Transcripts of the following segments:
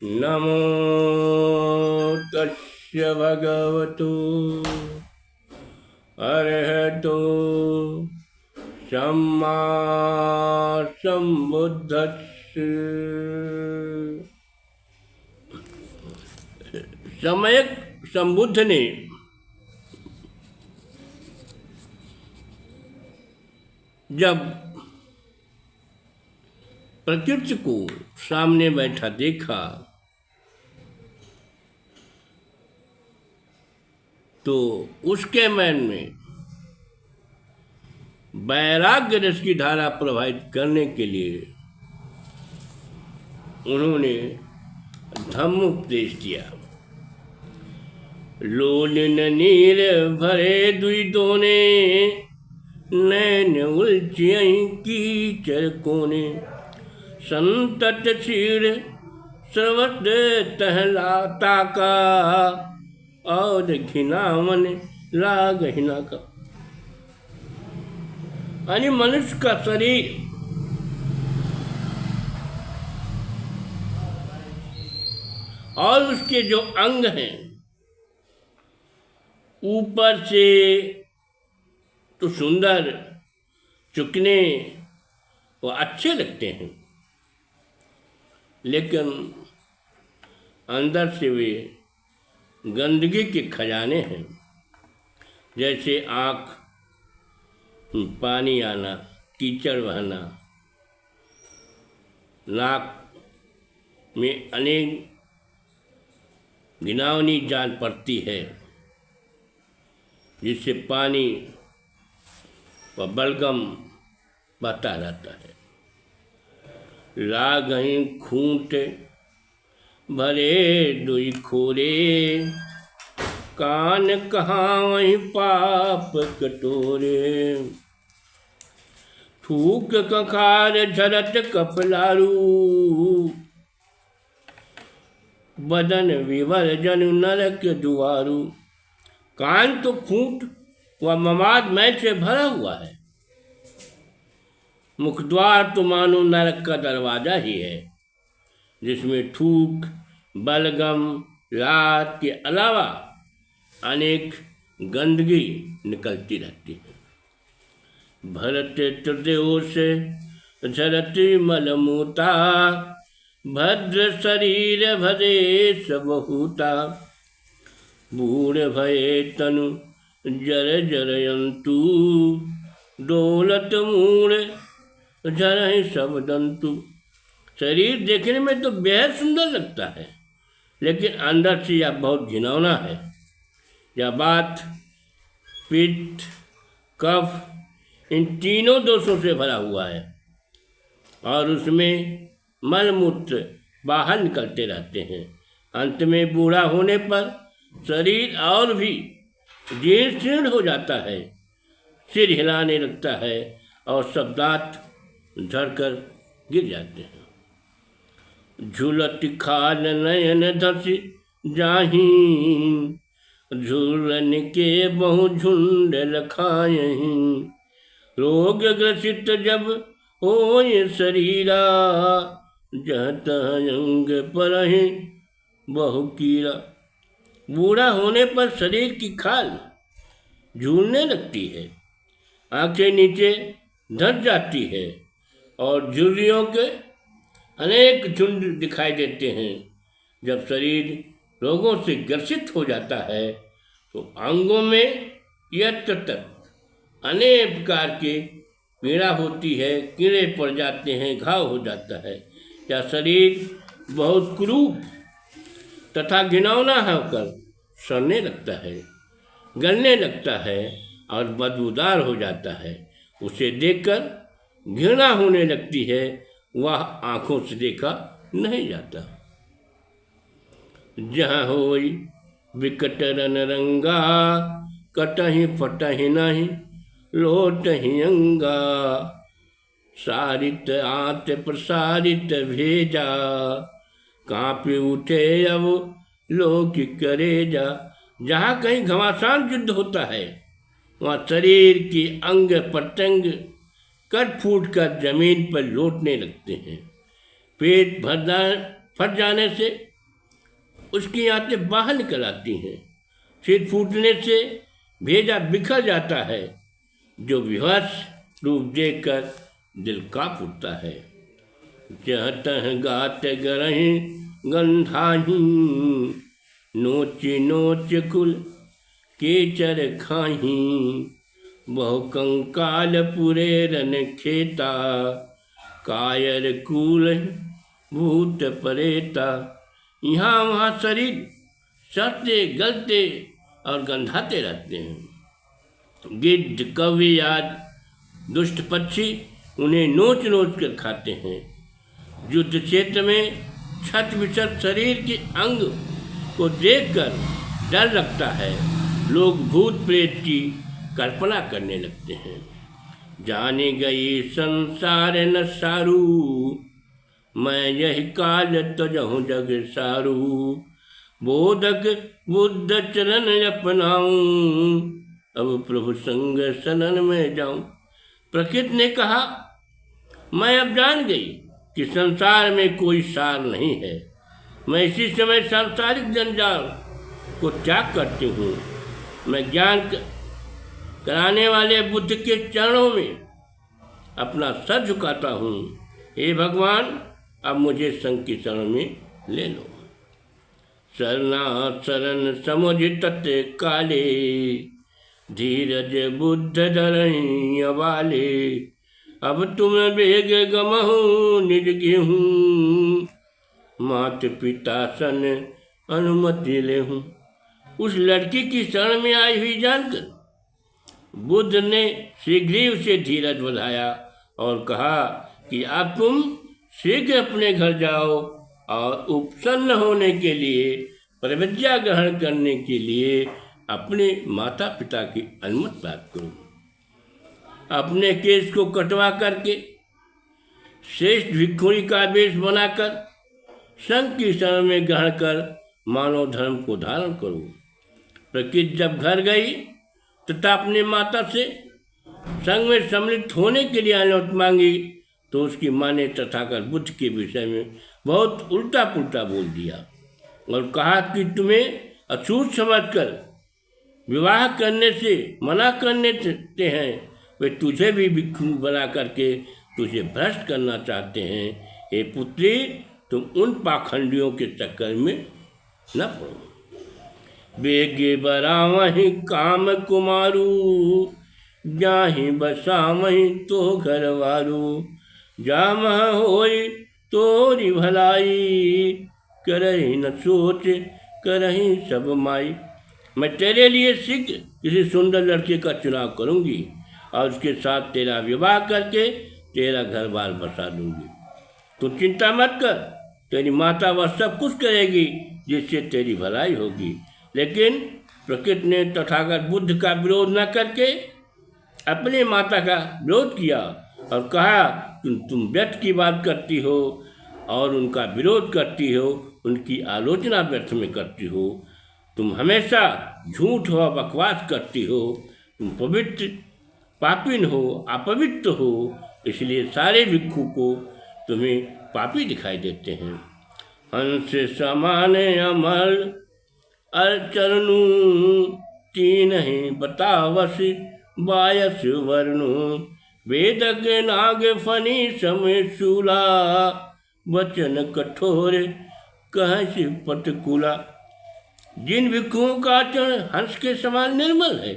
नमो तस्य भगवतो अरहतो सम्मा सम्बुद्धस्य। सम्यक संबुद्ध ने जब प्रकृति को सामने बैठा देखा तो उसके मन में वैराग्य रस की धारा प्रवाहित करने के लिए उन्होंने धम्म उपदेश दिया। लोलिन नीर भरे दुई दोने, नैन उलझियं कीचर कोने। संतत क्षीर सर्वत टहलाता का, और घिनावन लाग हिना का। यानी मनुष्य का शरीर और उसके जो अंग हैं ऊपर से तो सुंदर चुकने वो अच्छे लगते हैं, लेकिन अंदर से वे गंदगी के खजाने हैं। जैसे आँख पानी आना, कीचड़ बहना, नाक में अनेक घिनौनी जान पड़ती है जिससे पानी व बलगम बहता रहता है। लागहीं खूंट भरे दुई खोरे, कान कहाँ वहीं पाप कटोरे। थूक कखार झरत कपलारू, बदन विवर्जन नरक दुआरू। कान तो फूट व ममाद मैल से भरा हुआ है, मुखद्वार तो मानो नरक का दरवाजा ही है, जिसमें थूक बलगम लात के अलावा अनेक गंदगी निकलती रहती है। भरत त्रिदेव से झरती मलमूता, भद्र शरीर भरे सबहूता। बूढ़ भये तनु जर जरयंतु, डोलत मूढ़ झरहि सब दंतु। शरीर देखने में तो बेहद सुंदर लगता है, लेकिन अंदर से यह बहुत घिनौना है। यह बात पित्त कफ इन तीनों दोषों से भरा हुआ है और उसमें मलमूत्र बाहर निकलते रहते हैं। अंत में बूढ़ा होने पर शरीर और भी जीर्ण शीर्ण हो जाता है, सिर हिलाने लगता है और सब दांत झड़कर गिर जाते हैं। झूलत खाल नयन धस जाहीं, झूलन के बहु झुंड लखायहीं। रोग ग्रसित जब होय शरीरा, जहत अंग परहि बहु कीड़ा। बूढ़ा होने पर शरीर की खाल झूलने लगती है, आंखें नीचे धस जाती है और झुर्रियों के अनेक झुंड दिखाई देते हैं। जब शरीर रोगों से ग्रसित हो जाता है तो अंगों में यत्र तक अनेक प्रकार के पीड़ा होती है, कीड़े पड़ जाते हैं, घाव हो जाता है। या शरीर बहुत क्रूर तथा घिनौना होकर सड़ने लगता है, गलने लगता है और बदबूदार हो जाता है। उसे देखकर घृणा होने लगती है, वह आँखों से देखा नहीं जाता। जहाँ होई विकट रन रंगा, कटहि फटहि नहीं लोटहि अंगा। सारित आत प्रसारित भेजा, कांपे उठे अब लोक करेजा। जहाँ कहीं घमासान युद्ध होता है वहाँ शरीर की अंग प्रत्यंग कट फूट कर जमीन पर लौटने लगते हैं। पेट फट जाने से उसकी आंतें बाहर निकल आती हैं। सिर फूटने से भेजा बिखर जाता है, जो विवश रूप देखकर दिल काँप उठता है। जह तह गात गरहि गंधाही, नोच नोच कुल केचर खाही। बहु कंकाल पुरे रन खेता, कायर कूल भूत परेता। यहाँ वहाँ शरीर सड़ते गलते और गंधाते रहते हैं। गिद्ध कौवे आदि दुष्ट पक्षी उन्हें नोच नोच कर खाते हैं। युद्ध क्षेत्र में छत विछत शरीर के अंग को देखकर डर लगता है। लोग भूत प्रेत की कल्पना करने लगते हैं। जाने गई संसार न सारू, मैं यही काल तजहूँ जग सारू। बोधक बुद्ध चरण अपनाऊं, अब प्रभु संग शरण में जाऊं। प्रकृति ने कहा, मैं अब जान गई कि संसार में कोई सार नहीं है। मैं इसी समय सांसारिक जंजाल को त्याग करती हूँ। मैं ज्ञान कराने वाले बुद्ध के चरणों में अपना सर झुकाता हूँ। हे भगवान, अब मुझे संग की शरण में ले लो। शरणा शरण समुझ तत् काले, धीरज बुद्ध धरहि वाले। अब तुम बेग गमहु निज गेहूँ, मात पिता सन अनुमति लेहूँ। उस लड़की की शरण में आई हुई जानकर बुद्ध ने शीघ्र ही उसे धीरज बढ़ाया और कहा कि अब तुम शीघ्र अपने घर जाओ और उपसन्न होने के लिए, प्रतिज्ञा ग्रहण करने के लिए अपने माता पिता की अनुमति प्राप्त करो। अपने केश को कटवा करके श्रेष्ठ भिक्षुणी का वेश बनाकर संघ की शरण में ग्रहण कर मानव धर्म को धारण करो। प्रकृति जब घर गई तथा अपने माता से संघ में सम्मिलित होने के लिए अनुमति मांगी, तो उसकी माँ ने तथागत बुद्ध के विषय में बहुत उल्टा पुल्टा बोल दिया और कहा कि तुम्हें अछूत समझकर विवाह करने से मना करने देते हैं, वे तुझे भी भिक्षु बना करके तुझे भ्रष्ट करना चाहते हैं। हे पुत्री, तुम उन पाखंडियों के चक्कर में न पड़ो। बेगे बरावहि काम कुमारू, जाहि बसावहि तो घरवारू। जामह होई तोरी भलाई, करही न सोच करही सब माई। मैं तेरे लिए शीघ्र किसी सुंदर लड़के का चुनाव करूंगी और उसके साथ तेरा विवाह करके तेरा घर बार बसा दूंगी। तू चिंता मत कर, तेरी माता वह सब कुछ करेगी जिससे तेरी भलाई होगी। लेकिन प्रकृति ने तथागत बुद्ध का विरोध न करके अपने माता का विरोध किया और कहा, तुम व्यर्थ की बात करती हो और उनका विरोध करती हो, उनकी आलोचना व्यर्थ में करती हो। तुम हमेशा झूठ और बकवास करती हो। तुम पवित्र पापीन हो, अपवित्र हो, इसलिए सारे भिक्षु को तुम्हें पापी दिखाई देते हैं। हंस समान अमर अचरणु, तीन ही बतावस बायस वर्णु। वेदक नाग फनी समय शूला, वचन कठोर कहसि पटकुला। जिन भिक्षुओं का आचरण हंस के समान निर्मल है,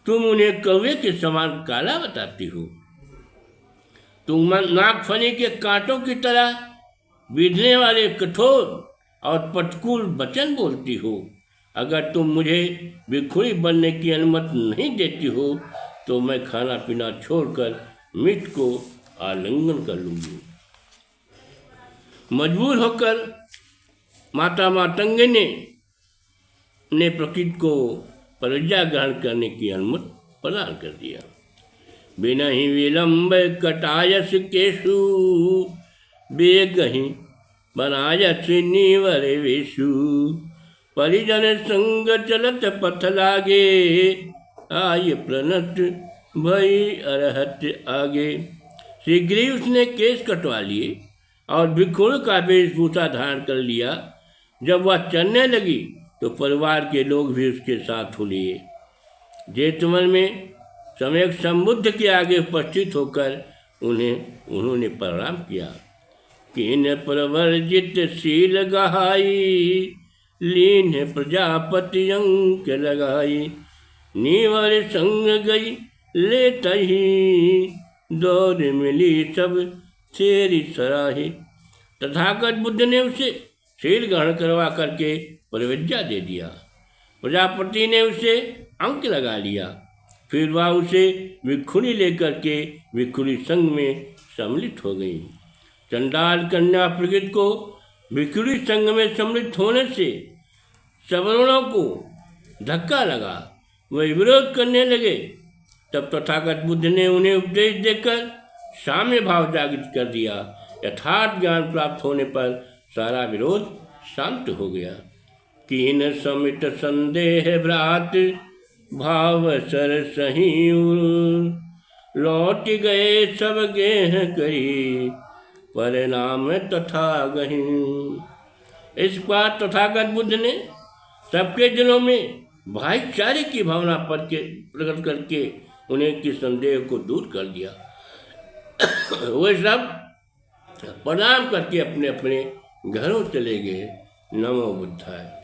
तुम उन्हें कौवे के समान काला बताती हो। तुम नागफनी के कांटों की तरह विधने वाले कठोर और पटकुल वचन बोलती हो। अगर तुम मुझे भिक्षुणी बनने की अनुमति नहीं देती हो तो मैं खाना पीना छोड़कर मीट को आलिंगन कर लूँगी। मजबूर होकर माता मातंगिनी ने प्रकृति को परिज्ञा ग्रहण करने की अनुमति प्रदान कर दिया। बिना ही विलंब कटायस केशु, बेगहि बनायस नीवर वेशु। परिजन संग चलत पथ लागे, आय प्रणत भई अरहत आगे। शीघ्र ही उसने केश कटवा लिए और भिक्षुण का वेशभूषा धारण कर लिया। जब वह चलने लगी तो परिवार के लोग भी उसके साथ हो लिए। जेठमल में सम्यक संबुद्ध के आगे उपस्थित होकर उन्होंने प्रणाम किया। किन प्रवर्जित शील गहाई, लीन प्रजापति अंक लगाई। नीवर संग गई ले तही, दौड़ मिली सब तेरी सराही। तथागत बुद्ध ने उसे शील ग्रहण करवा करके परिविद्या दे दिया। प्रजापति ने उसे अंक लगा लिया। फिर वह उसे भिक्षुणी लेकर के भिक्षुणी संघ में सम्मिलित हो गई। चंडाल कन्या प्रकृति को भिक्षुणी संघ में सम्मिलित होने से सवर्णों को धक्का लगा, वे विरोध करने लगे। तब तथागत बुद्ध ने उन्हें उपदेश देकर साम्य भाव जागृत कर दिया। यथार्थ ज्ञान प्राप्त होने पर सारा विरोध शांत हो गया। कीन समित संदेह भ्रात, भाव सर सही लौट गए सब गेह करी, परिणाम तथा गही। इस बार तथागत बुद्ध ने सबके दिलों में भाईचारे की भावना प्रकट करके उन्हें की संदेह को दूर कर दिया। वे सब प्रणाम करके अपने अपने घरों चले गए। नमो बुद्धाय।